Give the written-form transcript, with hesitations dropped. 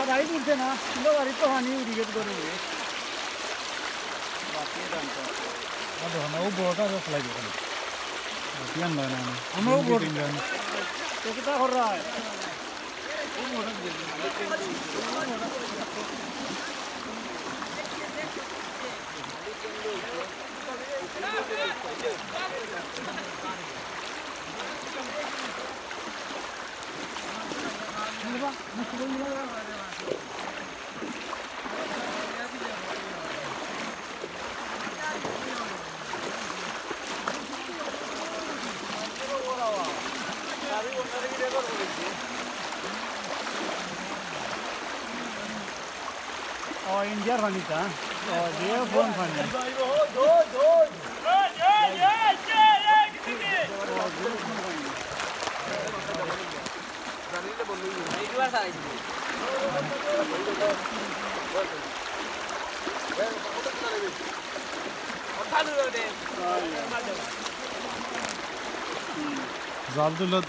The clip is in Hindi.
राइट उठते ना लो वाली तो हानि उड़ी के करेंगे बाकी जानता अब हम वो बोटा जो फ्लाई करें ध्यान लाना है हम वो बोट तो कितना हो रहा है वो मोटा और इंडिया फनी था और ये फोन फनी जाल तो लो